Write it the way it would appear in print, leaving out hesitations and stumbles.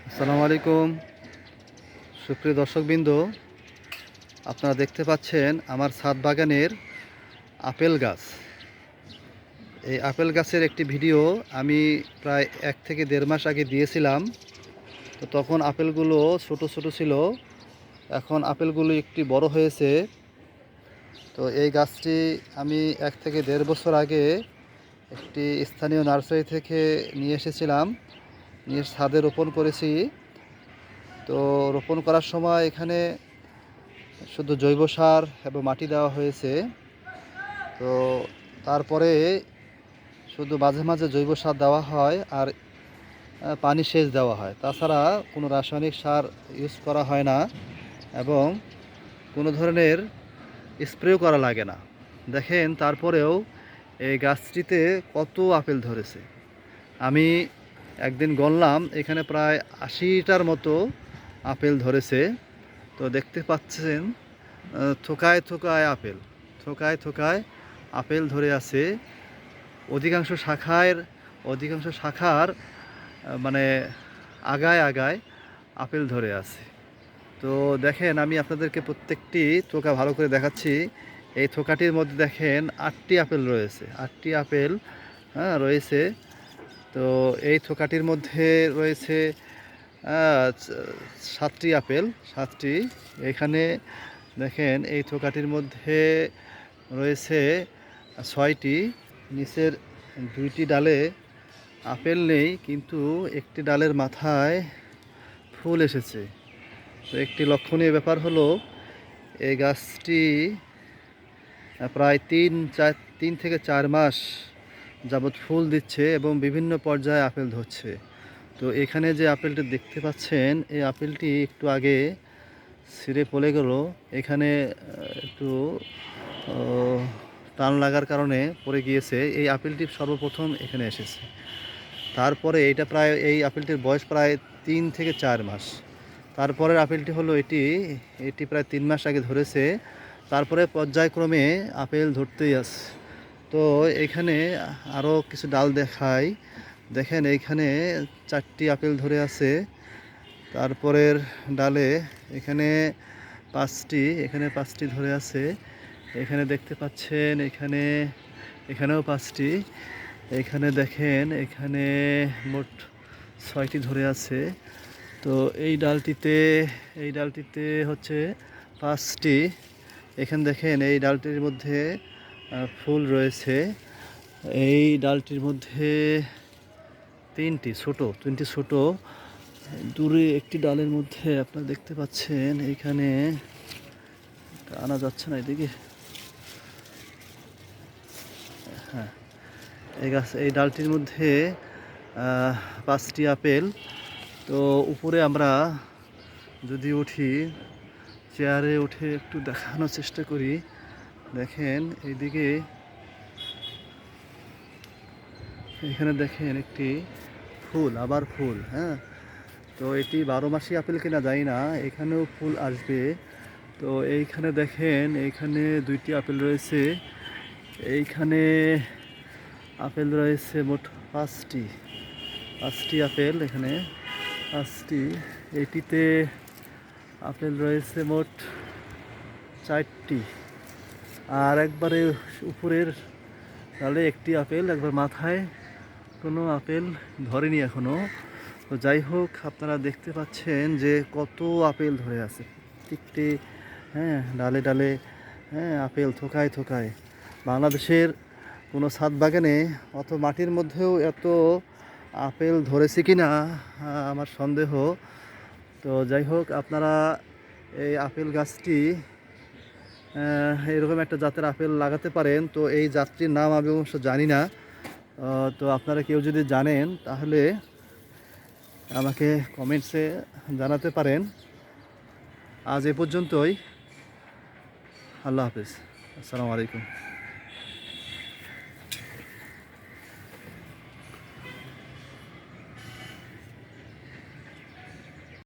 আসসালামু আলাইকুম সুপ্রিয় দর্শকবৃন্দ, আপনারা দেখতে পাচ্ছেন আমার ছাদ বাগানের আপেল গাছ। এই আপেল গাছের একটি ভিডিও আমি প্রায় 1 থেকে 1.5 মাস আগে দিয়েছিলাম। তো তখন আপেলগুলো ছোট ছোট ছিল, এখন আপেলগুলো একটি বড় হয়েছে। তো এই গাছটি আমি 1 থেকে 1.5 বছর আগে একটি স্থানীয় নার্সারি থেকে নিয়ে এসেছিলাম, নিয়ে ছাদে রোপণ করেছি। তো রোপণ করার সময় এখানে শুধু জৈব সার এবং মাটি দেওয়া হয়েছে। তো তারপরে শুধু মাঝে মাঝে জৈব সার দেওয়া হয় আর পানি সেচ দেওয়া হয়, তাছাড়া কোনো রাসায়নিক সার ইউজ করা হয় না এবং কোনো ধরনের স্প্রেও করা লাগে না। দেখেন তারপরেও এই গাছটিতে কত আপেল ধরেছে। আমি একদিন গণলাম, এখানে প্রায় 80টার মতো আপেল ধরেছে। তো দেখতে পাচ্ছেন থোকায় থোকায় আপেল, থোকায় থোকায় আপেল ধরে আছে। অধিকাংশ শাখার মানে আগায় আগায় আপেল ধরে আছে। তো দেখেন আমি আপনাদেরকে প্রত্যেকটি থোকা ভালো করে দেখাচ্ছি। এই থোকাটির মধ্যে দেখেন 8টি আপেল রয়েছে, 8টি আপেল রয়েছে। তো এই থোকাটির মধ্যে রয়েছে 7টি আপেল, 7টি। এখানে দেখেন এই থোকাটির মধ্যে রয়েছে 6টি। নিচের 2টি ডালে আপেল নেই, কিন্তু একটি ডালের মাথায় ফুল এসেছে। তো একটি লক্ষণীয় ব্যাপার হলো এই গাছটি প্রায় 3 থেকে 4 মাস যাবৎ ফুল দিচ্ছে এবং বিভিন্ন পর্যায়ে আপেল ধরছে। তো এখানে যে আপেলটি দেখতে পাচ্ছেন, এই আপেলটি একটু আগে ছিঁড়ে পড়ে গেল। এখানে একটু টান লাগার কারণে পড়ে গিয়েছে। এই আপেলটি সর্বপ্রথম এখানে এসেছে, তারপরে এই আপেলটির বয়স প্রায় 3 থেকে 4 মাস। তারপরের আপেলটি হলো এটি প্রায় 3 মাস আগে ধরেছে। তারপরে পর্যায়ক্রমে আপেল ধরতেই আছে। তো এখানে আরও কিছু ডাল দেখাই। দেখেন এইখানে 4টি আপেল ধরে আছে। তারপরের ডালে এখানে 5টি ধরে আছে। এখানে দেখতে পাচ্ছেন, এখানেও 5টি। এখানে দেখেন, এখানে মোট 6টি ধরে আছে। তো এই ডালটিতে হচ্ছে 5টি। এখানে দেখেন এই ডালটির মধ্যে ফুল রয়েছে। এই ডালটির মধ্যে 3টি ছোট। দূরে একটি ডালের মধ্যে আপনারা দেখতে পাচ্ছেন, এইখানে আনা যাচ্ছে না এদিকে। হ্যাঁ, এই ডালটির মধ্যে 5টি আপেল। তো উপরে আমরা যদি উঠি, চেয়ারে উঠে একটু দেখানোর চেষ্টা করি। দেখেন এখানে দেখেন একটি ফুল, আবার ফুল। হ্যাঁ, তো এটি 12 মাসি আপেল কিনা জানি না, এখানেও ফুল আসবে। তো এইখানে দেখেন, এইখানে 2টি আপেল রয়েছে। এইখানে আপেল রয়েছে মোট 5টি আপেল, এখানে 5টি। এটিতে আপেল রয়েছে মোট 4টি। আর একবারে উপরের ডালে একটি আপেল, একবার মাথায় কোনো আপেল ধরেনি এখনো। তো যাই হোক, আপনারা দেখতে পাচ্ছেন যে কত আপেল ধরে আছে প্রত্যেকটি। ডালে ডালে আপেল, থোকায় থোকায়। বাংলাদেশের কোনো ছাদ বাগানে অত মাটির মধ্যেও এত আপেল ধরেছে কি না আমার সন্দেহ। তো যাই হোক, আপনারা এই আপেল গাছটি এরকম একটা জাতের আপেল লাগাতে পারেন। তো এই জাতটির নাম আমি অবশ্য জানি না। তো আপনারা কেউ যদি জানেন তাহলে আমাকে কমেন্টসে জানাতে পারেন। আজ এ পর্যন্তই। আল্লাহ হাফেজ, আসসালামু আলাইকুম।